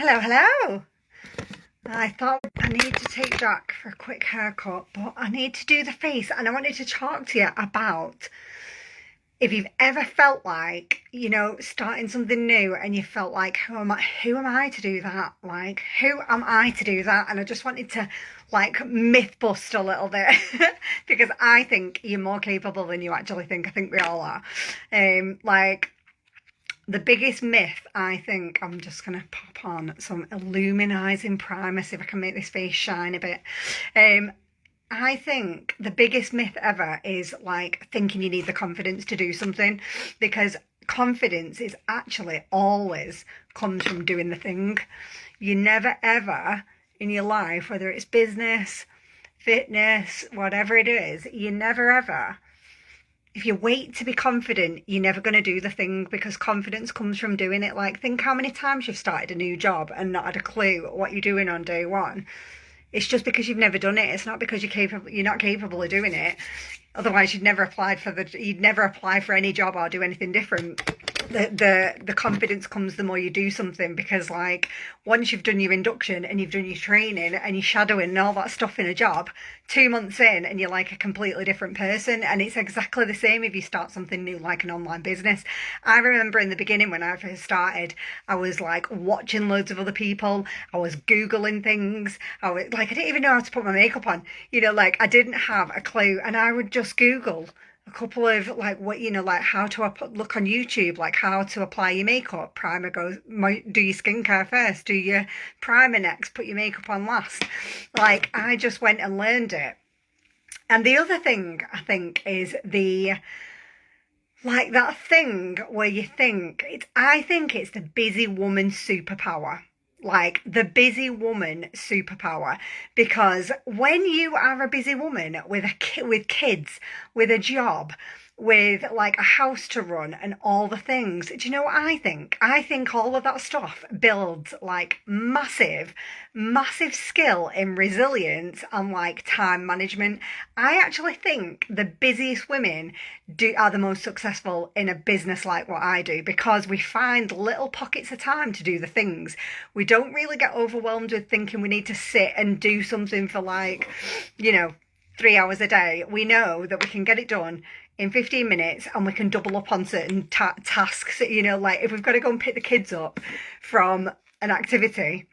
Hello, hello. I thought I need to take Jack for a quick haircut, but I need to do the face, and I wanted to talk to you about if you've ever felt like, starting something new and you felt like, who am I to do that? Like, who am I to do that? And I just wanted to myth bust a little bit because I think you're more capable than you actually think. I think we all are. The biggest myth, I think, I'm just going to pop on some illuminizing primer, see if I can make this face shine a bit. I think the biggest myth ever is thinking you need the confidence to do something, because confidence is actually always comes from doing the thing. You never ever in your life, whether it's business, fitness, whatever it is, you never ever, if you wait to be confident, you're never going to do the thing, because confidence comes from doing it. Think how many times you've started a new job and not had a clue what you're doing on day one. It's just because you've never done it. It's not because you're not capable of doing it. Otherwise, you'd never apply for any job or do anything different. The confidence comes the more you do something, because once you've done your induction and you've done your training and your shadowing and all that stuff in a job, 2 months in and you're a completely different person. And it's exactly the same if you start something new, like an online business. I remember in the beginning when I first started, I was watching loads of other people. I was Googling things. I was I didn't even know how to put my makeup on. I didn't have a clue, and I would just Google a couple of how to look on YouTube, how to apply your makeup. Primer goes, do your skincare first, do your primer next, put your makeup on last. I just went and learned it. And the other thing I think is that thing where you think I think it's the busy woman superpower. The busy woman superpower, because when you are a busy woman with with kids, with a job, with a house to run and all the things, do you know what I think? I think all of that stuff builds massive skill in resilience and time management. I actually think the busiest women are the most successful in a business like what I do, because we find little pockets of time to do the things. We don't really get overwhelmed with thinking we need to sit and do something for 3 hours a day. We know that we can get it done in 15 minutes, and we can double up on certain tasks. If we've got to go and pick the kids up from an activity,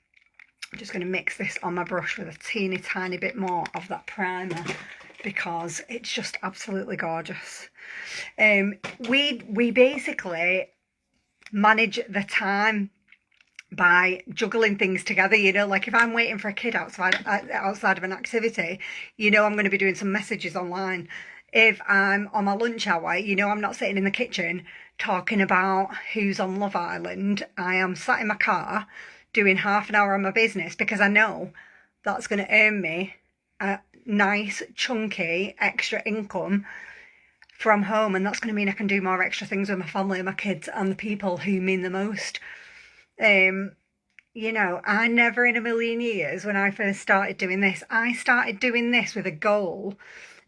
I'm just going to mix this on my brush with a teeny tiny bit more of that primer, because it's just absolutely gorgeous. We basically manage the time by juggling things together. If I'm waiting for a kid outside of an activity, I'm going to be doing some messages online. If I'm on my lunch hour, I'm not sitting in the kitchen talking about who's on Love Island. I am sat in my car doing half an hour on my business, because I know that's going to earn me a nice chunky extra income from home, and that's going to mean I can do more extra things with my family and my kids and the people who mean the most. I never in a million years, when I first started doing this, I started doing this with a goal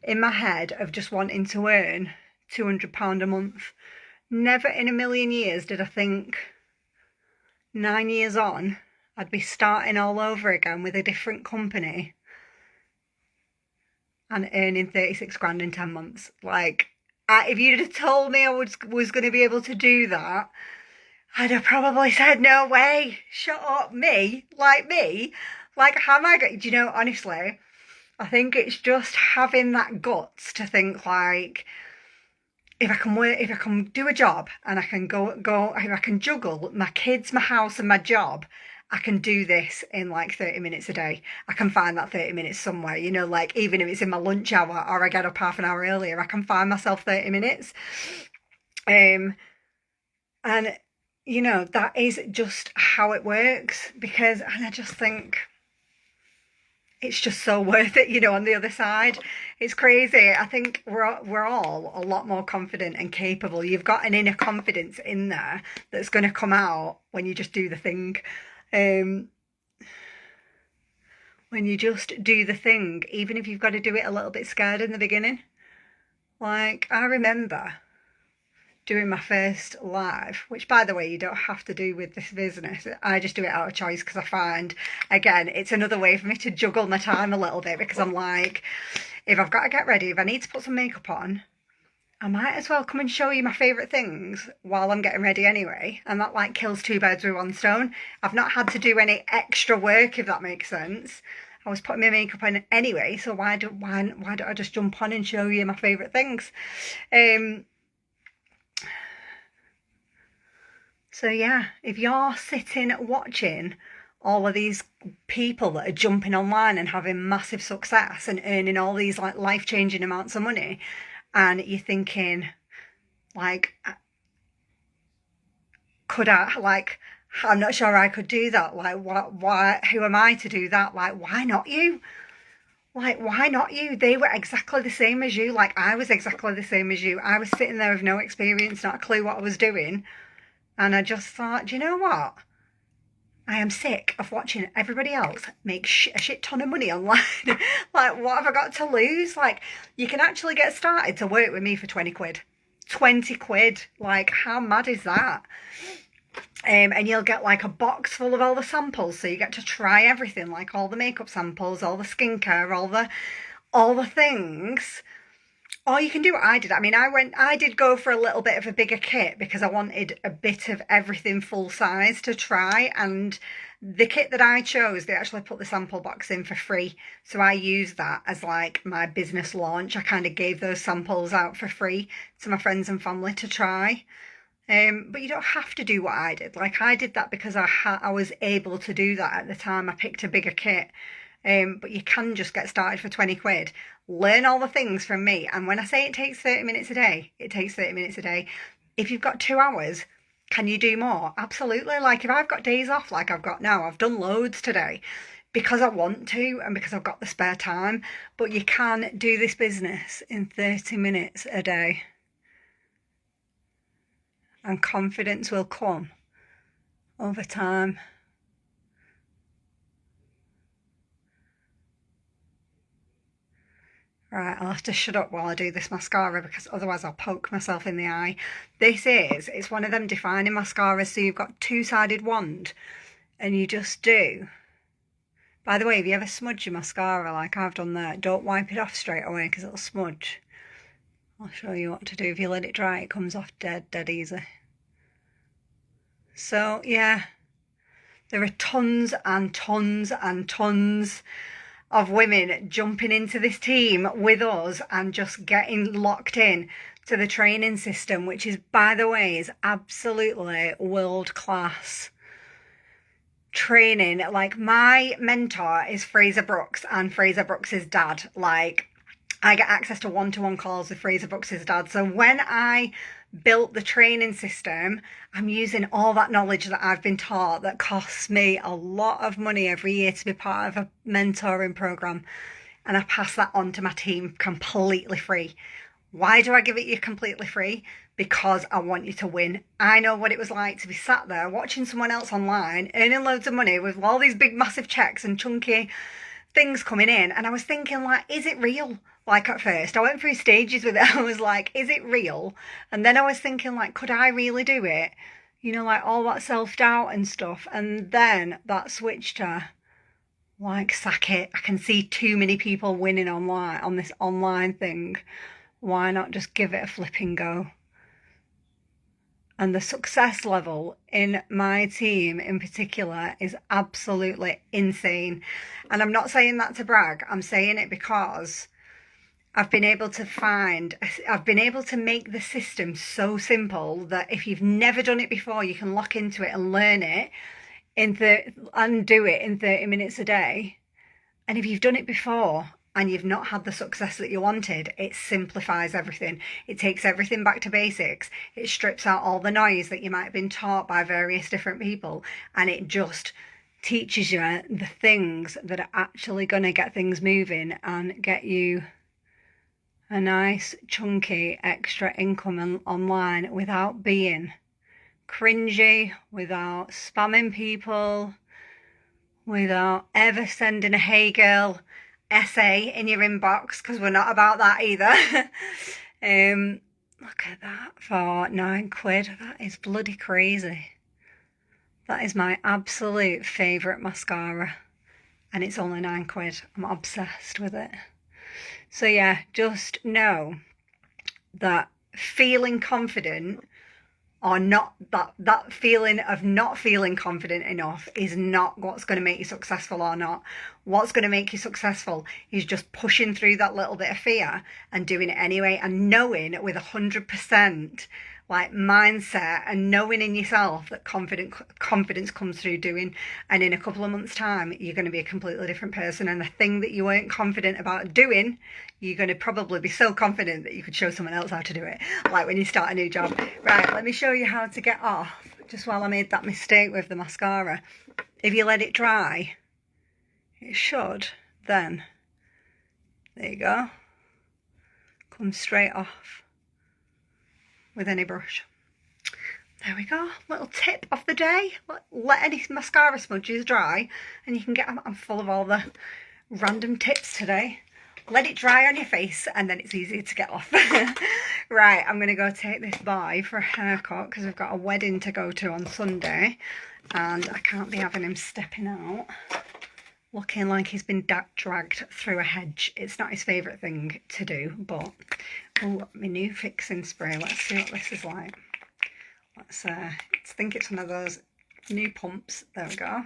in my head of just wanting to earn £200 a month. Never in a million years did I think 9 years on I'd be starting all over again with a different company and earning 36 grand in 10 months. If you'd have told me I was going to be able to do that, I'd have probably said, no way, shut up, me. How am I going? Do you know, honestly, I think it's just having that guts to think if I can do a job, and I can go, if I can juggle my kids, my house and my job, I can do this in 30 minutes a day. I can find that 30 minutes somewhere, even if it's in my lunch hour or I get up half an hour earlier, I can find myself 30 minutes. And that is just how it works, and I just think it's just so worth it, on the other side. It's crazy. I think we're all a lot more confident and capable. You've got an inner confidence in there that's going to come out when you just do the thing. When you just do the thing, even if you've got to do it a little bit scared in the beginning. I remember doing my first live, which by the way, you don't have to do with this business. I just do it out of choice because I find, again, it's another way for me to juggle my time a little bit because I'm like, if I've got to get ready, if I need to put some makeup on, I might as well come and show you my favourite things while I'm getting ready anyway. And that like kills two birds with one stone. I've not had to do any extra work, if that makes sense. I was putting my makeup on anyway, so why don't I just jump on and show you my favourite things? So yeah, if you're sitting watching all of these people that are jumping online and having massive success and earning all these like life-changing amounts of money, and you're thinking, like, could I, like, I'm not sure I could do that. Like, why, who am I to do that? Like, why not you? Like, why not you? They were exactly the same as you. Like, I was exactly the same as you. I was sitting there with no experience, not a clue what I was doing. And I just thought, do you know what? I am sick of watching everybody else make a shit ton of money online. Like, what have I got to lose? Like, you can actually get started to work with me for 20 quid. 20 quid. Like, how mad is that? And you'll get like a box full of all the samples, so you get to try everything, like all the makeup samples, all the skincare, all the things. Or you can do what I did. I mean, I did go for a little bit of a bigger kit because I wanted a bit of everything full size to try. And the kit that I chose, they actually put the sample box in for free. So I used that as like my business launch. I kind of gave those samples out for free to my friends and family to try. But you don't have to do what I did. Like, I did that because I was able to do that at the time. I picked a bigger kit. But you can just get started for 20 quid. Learn all the things from me. And when I say it takes 30 minutes a day, it takes 30 minutes a day. If you've got 2 hours, can you do more? Absolutely. Like, if I've got days off like I've got now, I've done loads today because I want to and because I've got the spare time. But you can do this business in 30 minutes a day. And confidence will come over time. Right, I'll have to shut up while I do this mascara because otherwise I'll poke myself in the eye. It's one of them defining mascaras. So you've got two-sided wand and you just do. By the way, if you ever smudge your mascara like I've done there, don't wipe it off straight away because it'll smudge. I'll show you what to do. If you let it dry, it comes off dead easy. So yeah, there are tons and tons and tons of women jumping into this team with us and just getting locked in to the training system, which is, by the way, is absolutely world class training. Like, my mentor is Fraser Brooks, and Fraser Brooks's dad. Like, I get access to one-to-one calls with Fraser Brooks's dad. So when I built the training system, I'm using all that knowledge that I've been taught that costs me a lot of money every year to be part of a mentoring program, and I pass that on to my team completely free. Why do I give it you completely free? Because I want you to win. I know what it was like to be sat there watching someone else online earning loads of money with all these big massive checks and chunky things coming in, and I was thinking, like, is it real? Like, at first I went through stages with it. I was like, is it real? And then I was thinking, like, could I really do it? You know, like all that self-doubt and stuff. And then that switched to, like, sack it. I can see too many people winning online on this online thing. Why not just give it a flipping go? And the success level in my team in particular is absolutely insane. And I'm not saying that to brag. I'm saying it because I've been able to make the system so simple that if you've never done it before, you can lock into it and learn it and do it in 30 minutes a day. And if you've done it before and you've not had the success that you wanted, it simplifies everything. It takes everything back to basics. It strips out all the noise that you might have been taught by various different people, and it just teaches you the things that are actually going to get things moving and get you a nice chunky extra income online without being cringy, without spamming people, without ever sending a "hey girl" essay in your inbox, because we're not about that either. Look at that for £9. That is bloody crazy. That is my absolute favourite mascara. And it's only £9. I'm obsessed with it. So yeah, just know that feeling confident or not, that feeling of not feeling confident enough is not what's going to make you successful or not. What's going to make you successful is just pushing through that little bit of fear and doing it anyway, and knowing with 100% like mindset and knowing in yourself that confidence comes through doing. And in a couple of months' time, you're going to be a completely different person. And the thing that you weren't confident about doing, you're going to probably be so confident that you could show someone else how to do it. Like when you start a new job. Right, let me show you how to get off, just while I made that mistake with the mascara. If you let it dry, it should then, there you go, come straight off with any brush. There we go. Little tip of the day. Let any mascara smudges dry and you can get, I'm full of all the random tips today. Let it dry on your face and then it's easier to get off. Right, I'm going to go take this boy for a haircut because I've got a wedding to go to on Sunday and I can't be having him stepping out looking like he's been dragged through a hedge. It's not his favourite thing to do, but oh, my new fixing spray. Let's see what this is like. Let's think it's one of those new pumps. There we go.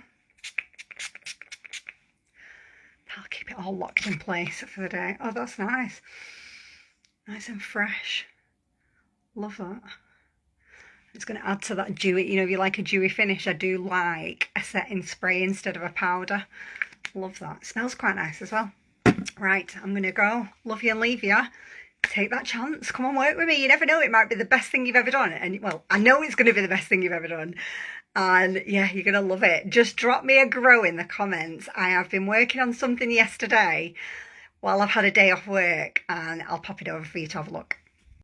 That'll keep it all locked in place for the day. Oh, that's nice. Nice and fresh. Love that. It's going to add to that dewy, you know, if you like a dewy finish, I do like a setting spray instead of a powder. Love that. It smells quite nice as well. Right, I'm going to go. Love you and leave you. Take that chance. Come on, work with me. You never know, it might be the best thing you've ever done. And, well, I know it's going to be the best thing you've ever done. And, yeah, you're going to love it. Just drop me a grow in the comments. I have been working on something yesterday while I've had a day off work. And I'll pop it over for you to have a look.